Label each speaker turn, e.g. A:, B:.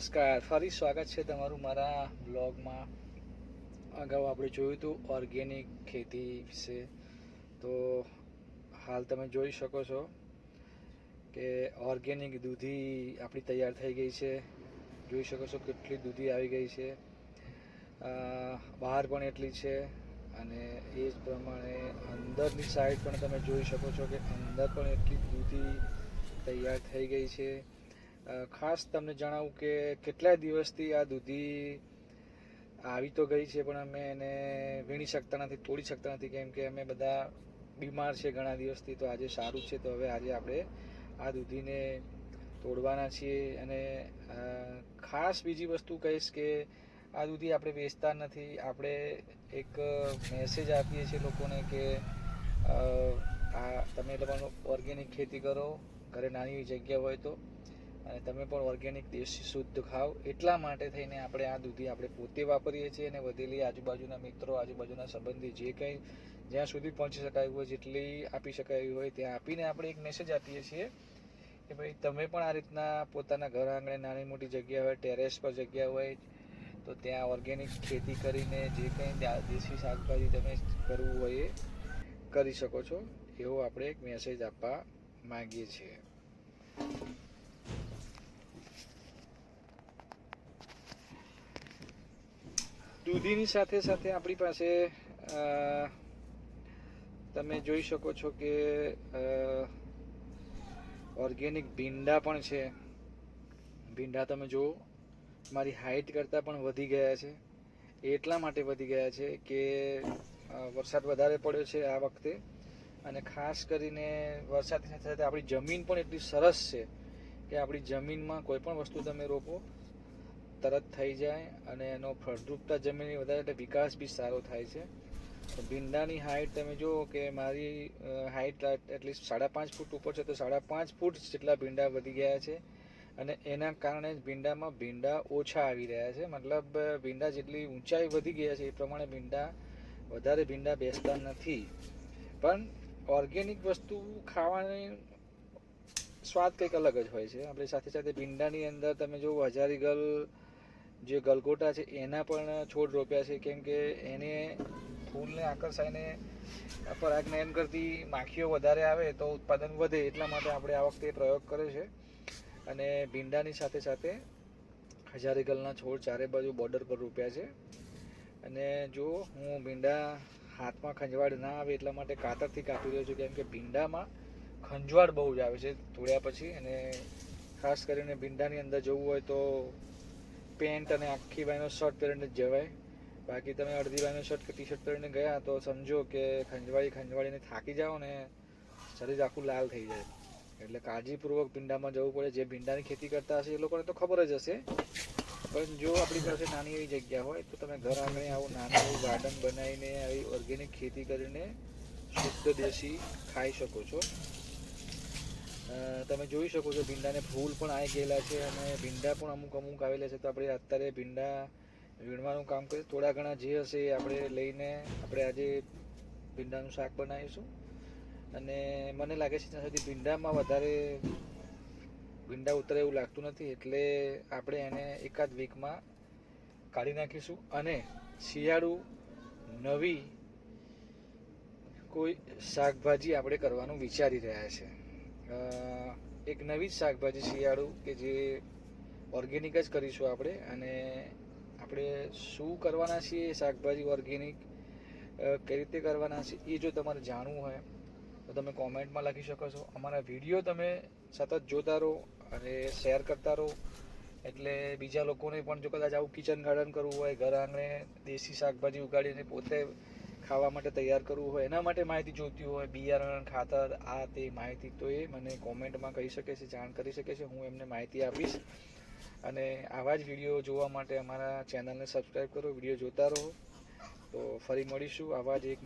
A: નમસ્કાર, ફરી સ્વાગત છે તમારું મારા બ્લોગમાં. અગાઉ આપણે જોયું હતું ઓર્ગેનિક ખેતી વિશે. તો હાલ તમે જોઈ શકો છો કે ઓર્ગેનિક દૂધી આપણી તૈયાર થઈ ગઈ છે. જોઈ શકો છો કેટલી દૂધી આવી ગઈ છે, બહાર પણ એટલી છે. અને એ જ પ્રમાણે અંદરની સાઈડ પણ તમે જોઈ શકો છો કે અંદર પણ એટલી દૂધી તૈયાર થઈ ગઈ છે. ખાસ તમને જણાવું કે કેટલાય દિવસથી આ દૂધી આવી તો ગઈ છે, પણ અમે એને વીણી શકતા નથી, તોડી શકતા નથી, કેમ કે અમે બધા બીમાર છે ઘણા દિવસથી. તો આજે સારું છે, તો હવે આજે આપણે આ દૂધીને તોડવાના છીએ. અને ખાસ બીજી વસ્તુ કહીશ કે આ દૂધી આપણે વેચતા નથી, આપણે એક મેસેજ આપીએ છીએ લોકોને કે તમે લોકોનું ઓર્ગેનિક ખેતી કરો, ઘરે નાની જગ્યા હોય તો, અને તમે પણ ઓર્ગેનિક દેશી શુદ્ધ ખાઓ. એટલા માટે થઈને આપણે આ દૂધી આપણે પોતે વાપરીએ છીએ, અને વધેલી આજુબાજુના મિત્રો, આજુબાજુના સંબંધી જે કંઈ જ્યાં સુધી પહોંચી શકાય હોય, જેટલી આપી શકાય હોય ત્યાં આપીને આપણે એક મેસેજ આપીએ છીએ કે ભાઈ તમે પણ આ રીતના પોતાના ઘર આંગણે નાની મોટી જગ્યા હોય, ટેરેસ પર જગ્યા હોય, તો ત્યાં ઓર્ગેનિક ખેતી કરીને જે કંઈ દેશી શાકભાજી તમે કરવું હોય એ કરી શકો છો. એવો આપણે એક મેસેજ આપવા માગીએ છીએ. દૂધીની સાથે સાથે આપણી પાસે તમે જોઈ શકો છો કે ઓર્ગેનિક ભીંડા પણ છે. ભીંડા તમે જુઓ, મારી હાઈટ કરતાં પણ વધી ગયા છે. એટલા માટે વધી ગયા છે કે વરસાદ વધારે પડ્યો છે આ વખતે, અને ખાસ કરીને વરસાદની સાથે સાથે આપણી જમીન પણ એટલી સરસ છે કે આપણી જમીનમાં કોઈ પણ વસ્તુ તમે રોપો તરત થઈ જાય, અને એનો ફળદ્રુપતા જમીનની વધારે એટલે વિકાસ બી સારો થાય છે. તો ભીંડાની હાઈટ તમે જુઓ કે મારી હાઈટ એટલીસ્ટ 5.5 ફૂટ ઉપર છે, તો 5.5 ફૂટ જેટલા ભીંડા વધી ગયા છે. અને એના કારણે જ ભીંડામાં ભીંડા ઓછા આવી રહ્યા છે. મતલબ ભીંડા જેટલી ઊંચાઈ વધી ગયા છે એ પ્રમાણે વધારે ભીંડા બેસતા નથી. પણ ઓર્ગેનિક વસ્તુ ખાવાની સ્વાદ કંઈક અલગ જ હોય છે. આપણે સાથે સાથે ભીંડાની અંદર તમે જુઓ હજારીગલ જે ગલગોટા છે એના પણ છોડ રોપ્યા છે, કેમ કે એને ફૂલને આકર્ષાઈને પરાગનયન કરતી માખીઓ વધારે આવે તો ઉત્પાદન વધે. એટલા માટે આપણે આ વખતે પ્રયોગ કર્યો છે. અને ભીંડાની સાથે સાથે હજારીગલના છોડ ચારે બાજુ બોર્ડર પર રોપ્યા છે. અને જો હું ભીંડા હાથમાં ખંજવાળ ના આવે એટલા માટે કાતરથી કાપી રહ્યો છું, કેમ કે ભીંડામાં ખંજવાળ બહુ જ આવે છે તોડ્યા પછી. અને ખાસ કરીને ભીંડાની અંદર જવું હોય તો પેન્ટ અને આખી બાયનો શર્ટ પહેરીને જ જવાય. બાકી તમે અડધી બાયનો શર્ટ કે ટી શર્ટ પહેરીને ગયા તો સમજો કે ખંજવાળીને થાકી જાઓ ને શરીર આખું લાલ થઈ જાય. એટલે કાળજીપૂર્વક ભીંડામાં જવું પડે. જે ભીંડાની ખેતી કરતા હશે એ લોકોને તો ખબર જ હશે, પણ જો આપણી પાસે નાની એવી જગ્યા હોય તો તમે ઘર આંગણે આવું નાનું એવું ગાર્ડન બનાવીને આવી ઓર્ગેનિક ખેતી કરીને શુદ્ધ દેશી ખાઈ શકો છો. તમે જોઈ શકો છો ભીંડાને ફૂલ પણ આવી ગયેલા છે, અને ભીંડા પણ અમુક આવેલા છે. તો આપણે અત્યારે ભીંડા વીણવાનું કામ કરીએ. થોડા ઘણા જે હશે એ આપણે લઈને આપણે આજે ભીંડાનું શાક બનાવીશું. અને મને લાગે છે ત્યાં સુધી ભીંડામાં વધારે ભીંડા ઉતરે એવું લાગતું નથી, એટલે આપણે એને એકાદ વીકમાં કાઢી નાખીશું. અને શિયાળુ નવી કોઈ શાકભાજી આપણે કરવાનું વિચારી રહ્યા છે. એક નવી જ શાકભાજી શિયાળુ કે જે ઓર્ગેનિક જ કરીશું આપણે. અને આપણે શું કરવાના છીએ એ શાકભાજી ઓર્ગેનિક કઈ રીતે કરવાના છે એ જો તમારે જાણવું હોય તો તમે કોમેન્ટમાં લખી શકો છો. અમારા વિડીયો તમે સતત જોતા રહો અને શેર કરતા રહો, એટલે બીજા લોકોને પણ જો કદાચ આવું કિચન ગાર્ડન કરવું હોય, ઘર આંગણે દેશી શાકભાજી ઉગાડીને પોતે ખાવા માટે તૈયાર કરવું હોય, એના માટે માહિતી જોઈતી હોય, બિયારણ, ખાતર, આ તે માહિતી, તો એ મને કોમેન્ટમાં કહી શકે છે, જાણ કરી શકે છે. હું એમને માહિતી આપીશ. અને આવા જ વિડીયો જોવા માટે અમારા ચેનલને સબસ્ક્રાઈબ કરો, વિડીયો જોતા રહો. તો ફરી મળીશું આવા જ એક